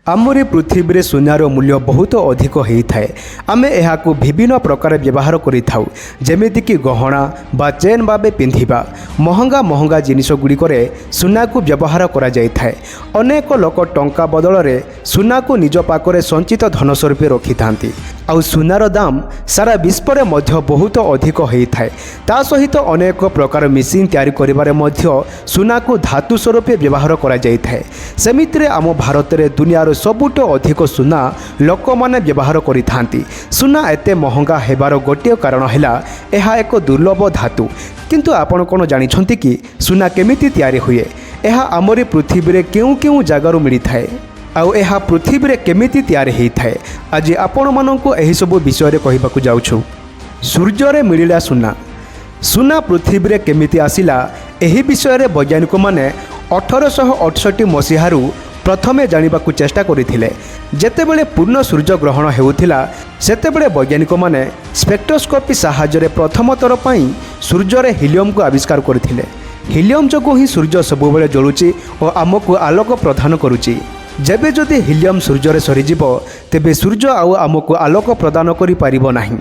आमरी पृथ्वी रे सुनार मूल्य बहुत अधिक होता है। आमे एहाकु विभिन्न प्रकार व्यवहार करिथाउ, जेमितिक गहना बा चेन बाबे पिंधिबा महंगा महंगा जिनिस गुड़िकरे सुना को व्यवहार करा जायथाय। अनेक लोक टंका बदल रे सुना को निज पाखरे संचित धन स्वरूप रखि थांती। आउ सुनार दाम सारा विश्व में मध्य बहुत अधिक होता है। ता सहित अनेक प्रकार मेसिन तैयारी करिबारे मध्य सुना को धातु स्वरूप व्यवहार करा जायथाय। सेमितिरे आम भारत रे दुनियार सबुठ अधिक सुना लोक माने व्यवहार करिथांती। सुना एते महंगा हेबार गोटे कारण हैला एहा एक दुर्लभ धातु। किंतु आपण कोन जानिछंती कि सुना केमिति तैयारी हुए? एहा आमरी पृथ्वी रे केउ केउ जागारु मिली थाए आउ एहा पृथ्वी रे केमिति तैयारी हेइथाए। आज आपण माननको एही सब विषय रे कहिबाकू जाउछु। सूर्य रे मिलिला सुना। सुना पृथ्वी रे केमिति आसिला एही विषय रे वैज्ञानिक माने 1868 मसीहारू प्रथमे जानिबाकू चेष्टा करिथिले। जेतेबेले पूर्ण सूर्य ग्रहण हेउथिला सेतेबेले वैज्ञानिक माने स्पेक्ट्रोस्कोपी सहायता रे प्रथम थर पई सूर्य रे हीलियम को आविष्कार करथिले। हीलियम जको ही सूर्य सबुबेले जळुची और आमको आलोक प्रदान करूची। जेबे जदि हीलियम सूर्य रे सरीजिब तेबे सूर्य आउ आमको आलोक प्रदान करि पारिबो नाही।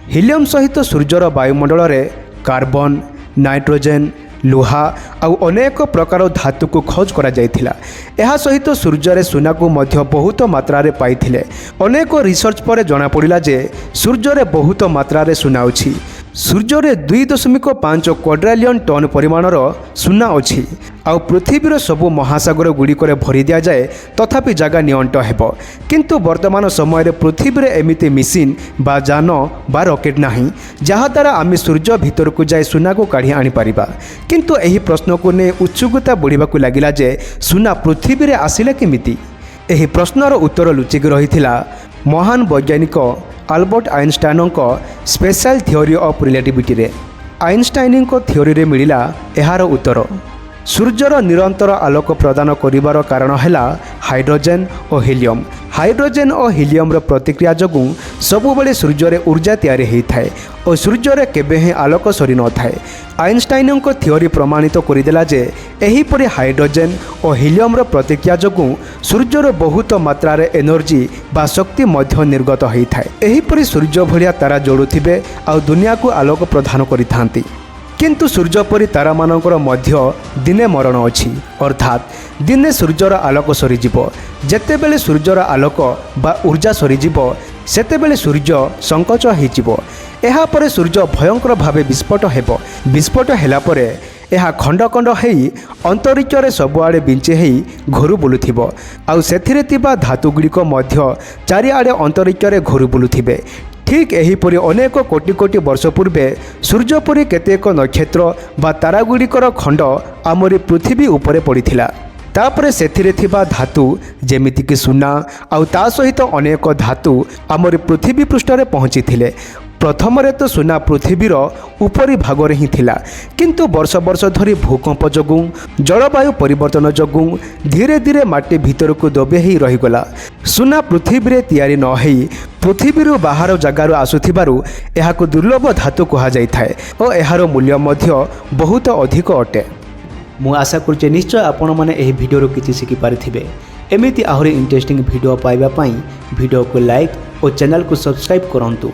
हीलियम सहित सूर्यर वायुमंडल रे कार्बन, नाइट्रोजेन, लुहा आउ अनेक प्रकार धातु को खोज करा जायथिला। एहा सहित सूर्य रे सुना को मध्य बहुत मात्रा रे पाइथिले। अनेक रिसर्च पर जना पड़िला जे सूर्य रे बहुत मात्रा रे सुना अछि। सूर्य रे 2.5 क्वाड्रिलियन टन परिमाणर सुना अछि। आउ पृथ्वीर सबु महासागर गुड़िक भरी दिया जाए तथापि जगह नियंट हेबो। किंतु वर्तमान समय रे पृथ्वी रे एमिति मिसिन बा जान बा रॉकेट नाही जहा द्वारा आम सूर्य भीतर को जाए सुना को काढ़ी आनी पारिबा। किंतु एही प्रश्न को ने उत्सुकता बढ़िबाकू लागिला जे सुना पृथ्वी रे आसिला केमिति। एही प्रश्नर उत्तर लुचिक रहिथिला महान वैज्ञानिक आल्बर्ट आइनस्टाइन को स्पेशल थ्योरी ऑफ रिलेटिविटी रे। आइनस्टाइन को थ्योरी रे मिलिला एहार उत्तर। सूर्यर निरंतर आलोक प्रदान करिवार कारण हैला हाइड्रोजेन और हीलियम। हाइड्रोजेन और हीलियम रो प्रतिक्रिया जगु सबुबले सूर्य रे ऊर्जा तैयारी होइथाय और सूर्य रे केबे ही आलोक सरी न थाए। आइनस्टाइन को थ्योरी प्रमाणित करिदेला जे एही परि हाइड्रोजेन और हीलियम रो प्रतिक्रिया जगु सूर्य रो बहुत मात्रा रे एनर्जी बा शक्ति मध्य निर्गत होइथाय। एही परि सूर्य भलिया तारा जोड़ुथिबे आ दुनिया को आलोक प्रदान करिथांती। किंतु सूर्य परि तारा मानकर मध्य दिने मरण अछि, अर्थात दिने सूर्यर आलोक सरीजिब। जेतेबेले सूर्यर आलोक बा ऊर्जा सरीजिब सेतेबेले सूर्य संकोच होइजिब। एहा परे सूर्य भयंकर भावे विस्फोट हेबो। विस्फोट हेला परे एहा खंड खंड हेई अंतरिक्ष रे सबुआड़े बिंचे हेई घोरु बुलुथिबो। आउ सेथिरे तिबा धातु गुड़िक मध्य चारिआड़े अंतरिक्ष रे घोरु बुलुथिबे। ठीक एहीपरि अनेक कोटि कोटि वर्ष पूर्वे सूर्य परि केतेक नक्षत्र बा तारागुड़िकर खंड आमरी पृथ्वी उपरे पड़िथिला। तापरे सेथिरे थिबा धातु जेमितिक सुना आउ ता सहित अनेक धातु आमरी पृथ्वी पृष्ठरे पहुँची। प्रथम तो सुना पृथ्वीर उपरी भागरे ही थिला, किंतु वर्ष वर्ष धरी भूकंप जगु जलवायु परिवर्तन जगु धीरे धीरे माटी भीतर को दबे ही रहीगला। सुना पृथ्वी रे तैयारी न हेई पृथ्वी बाहर जगार आसुथिबारु एहाको दुर्लभ धातु कहा जाइथाय और एहार मूल्य मध्य बहुत अधिक अटे। मु आशा करुचे निश्चय आपण माने एही वीडियो किछि शिखि पारिथिबे। एमिति आहरी इंटरेस्टिंग वीडियो पाइबा पई वीडियो को लाइक और चैनल को सब्सक्राइब करंतु।